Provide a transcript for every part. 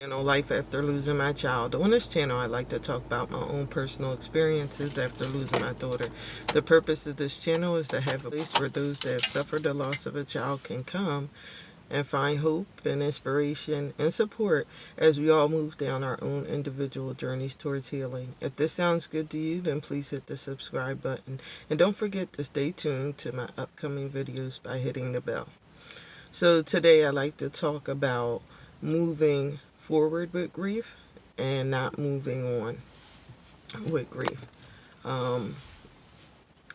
Life after losing my child. On this channel, I like to talk about my own personal experiences after losing my daughter. The purpose of this channel is to have a place where those that have suffered the loss of a child can come and find hope and inspiration and support as we all move down our own individual journeys towards healing. If this sounds good to you, then please hit the subscribe button. And don't forget to stay tuned to my upcoming videos by hitting the bell. So today I like to talk about moving forward with grief and not moving on with grief. Um,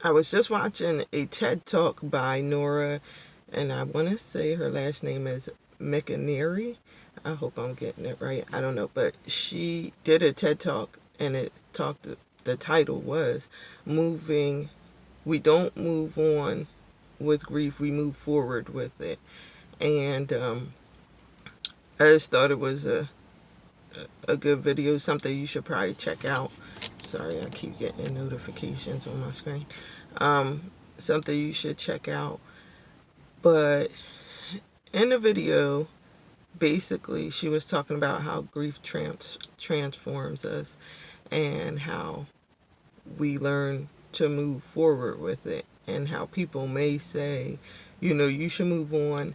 I was just watching a TED Talk by Nora, and I want to say her last name is McInerney. I hope I'm getting it right. I don't know, but she did a TED Talk, and the title was "Moving." We don't move on with grief; we move forward with it. And I just thought it was a good video, something you should probably check out. Sorry, I keep getting notifications on my screen. Something you should check out. But in the video, basically, she was talking about how grief transforms us and how we learn to move forward with it, and how people may say, you should move on.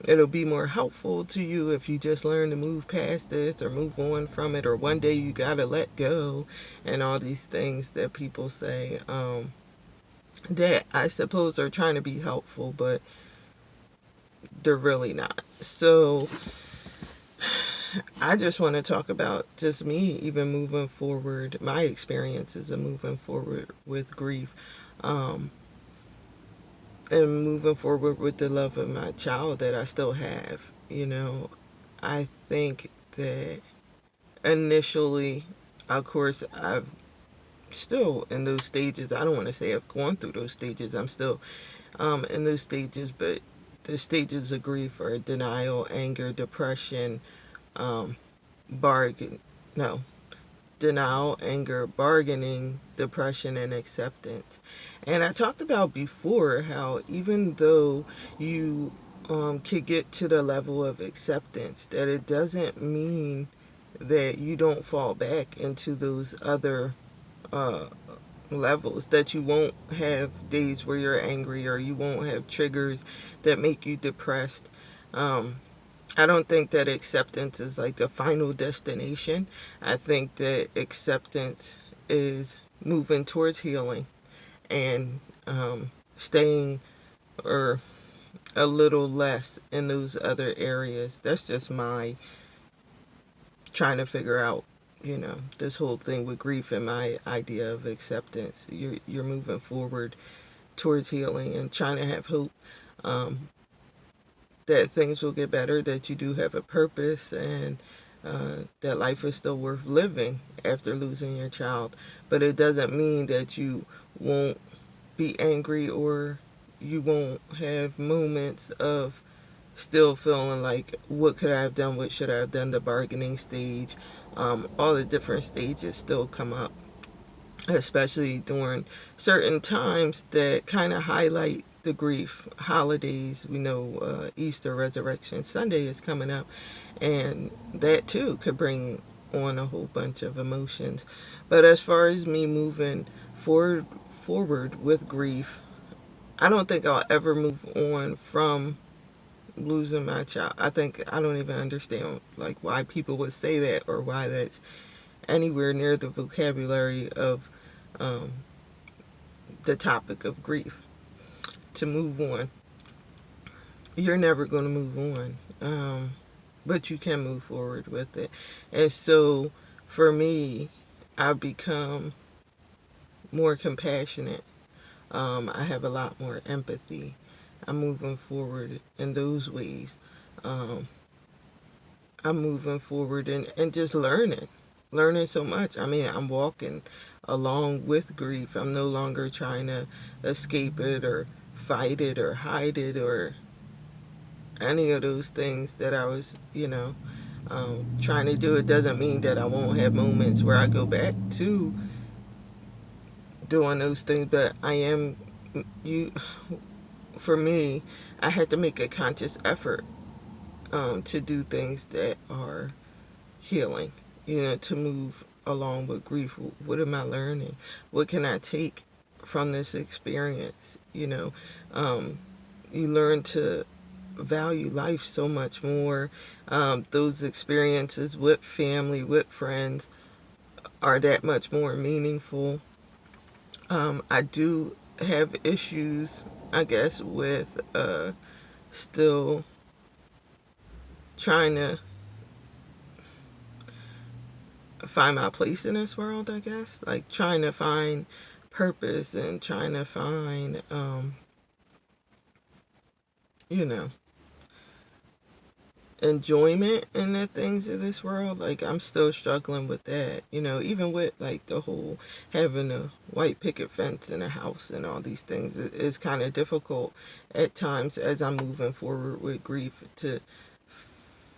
It'll be more helpful to you if you just learn to move past this or move on from it, or one day you gotta let go, and all these things that people say, that I suppose are trying to be helpful, but they're really not. So I just want to talk about just me even moving forward, my experiences of moving forward with grief, um, and moving forward with the love of my child that I still have. I think that initially, of course, I've still in those stages. I don't want to say I've gone through those stages. I'm still in those stages, but the stages of grief are denial, anger, depression, um, bargain, no, denial, anger, bargaining, depression, and acceptance. And I talked about before how even though you could get to the level of acceptance, that it doesn't mean that you don't fall back into those other uh, levels, that you won't have days where you're angry, or you won't have triggers that make you depressed. Um, I don't think that acceptance is like the final destination. I think that acceptance is moving towards healing and staying or a little less in those other areas. That's just my trying to figure out, this whole thing with grief and my idea of acceptance. You're moving forward towards healing and trying to have hope, um, that things will get better, that you do have a purpose, and that life is still worth living after losing your child. But it doesn't mean that you won't be angry, or you won't have moments of still feeling like, what could I have done? What should I have done? The bargaining stage, all the different stages still come up, especially during certain times that kind of highlight the grief holidays. We know Easter, Resurrection Sunday is coming up, and that too could bring on a whole bunch of emotions. But as far as me moving forward with grief, I don't think I'll ever move on from losing my child. I don't even understand like why people would say that, or why that's anywhere near the vocabulary of um, the topic of grief. To move on, you're never going to move on, but you can move forward with it. And so for me, I've become more compassionate. I have a lot more empathy. I'm moving forward in those ways. Um, I'm moving forward and just learning so much. I mean, I'm walking along with grief. I'm no longer trying to escape it, or fight it, or hide it, or any of those things that I was, trying to do. It doesn't mean that I won't have moments where I go back to doing those things, but I am, you, for me, I had to make a conscious effort to do things that are healing, to move along with grief. What am I learning? What can I take from this experience? You learn to value life so much more. Those experiences with family, with friends, are that much more meaningful. I do have issues, I guess, with still trying to find my place in this world, I guess. Like trying to find purpose and trying to find, you know, enjoyment in the things of this world. Like I'm still struggling with that, even with like the whole having a white picket fence in a house and all these things. It's kind of difficult at times as I'm moving forward with grief to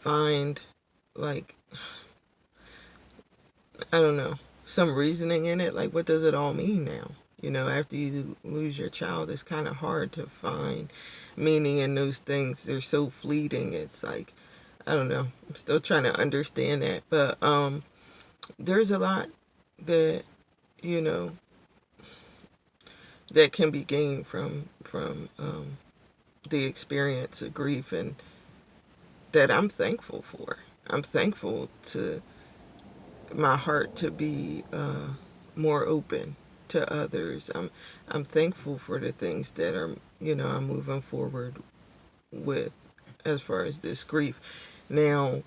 find, like, I don't know, some reasoning in it. Like, what does it all mean now? After you lose your child, it's kind of hard to find meaning in those things. They're so fleeting. It's like, I don't know. I'm still trying to understand that. But there's a lot that, you know, that can be gained from the experience of grief, and that I'm thankful for. I'm thankful to my heart to be more open to others. I'm thankful for the things that are, I'm moving forward with as far as this grief. Now,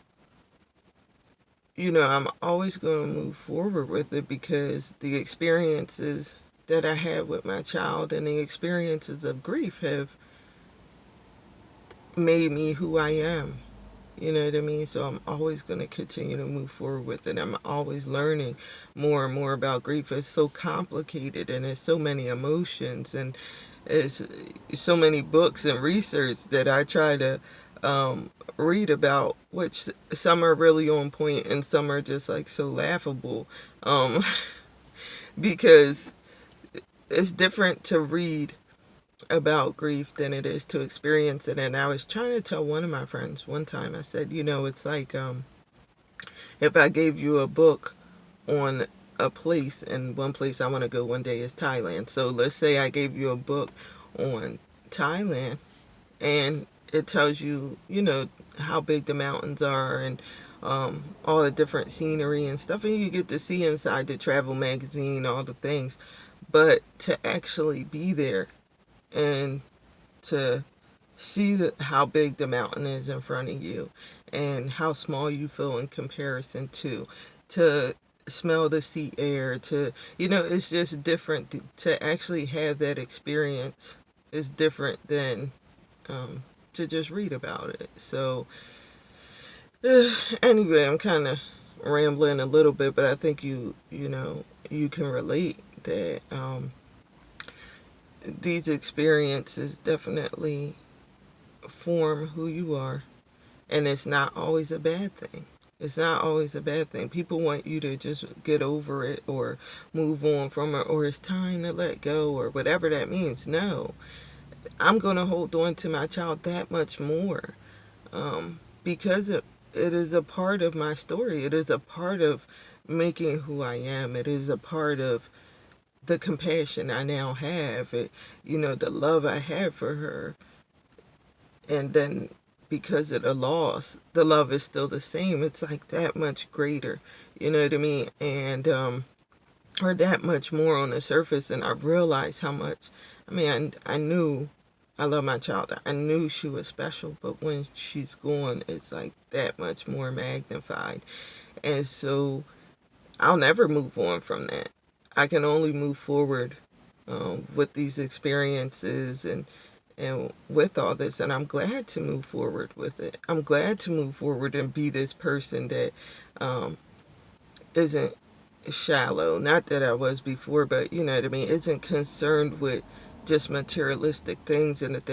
I'm always going to move forward with it because the experiences that I had with my child and the experiences of grief have made me who I am. You know what I mean? So I'm always going to continue to move forward with it. I'm always learning more and more about grief. It's so complicated and there's so many emotions and it's so many books and research that I try to read about, which some are really on point and some are just like so laughable, because it's different to read about grief than it is to experience it. And I was trying to tell one of my friends one time, I said, it's like if I gave you a book on a place, and one place I want to go one day is Thailand. So let's say I gave you a book on Thailand and it tells you, how big the mountains are and all the different scenery and stuff, and you get to see inside the travel magazine, all the things. But to actually be there and to see how big the mountain is in front of you and how small you feel in comparison to smell the sea air, to, it's just different. To actually have that experience is different than to just read about it. So anyway, I'm kind of rambling a little bit, but I think you can relate that these experiences definitely form who you are, and it's not always a bad thing. It's not always a bad thing. People want you to just get over it or move on from it, or it's time to let go, or whatever that means. No, I'm going to hold on to my child that much more, because it is a part of my story. It is a part of making who I am. It is a part of the compassion I now have, the love I have for her. And then because of the loss, the love is still the same. It's like that much greater, you know what I mean? And, or that much more on the surface. And I realized how much, I knew I love my child. I knew she was special, but when she's gone, it's like that much more magnified. And so I'll never move on from that. I can only move forward with these experiences and with all this, and I'm glad to move forward with it. I'm glad to move forward and be this person that isn't shallow. Not that I was before, but you know what I mean, isn't concerned with just materialistic things and the things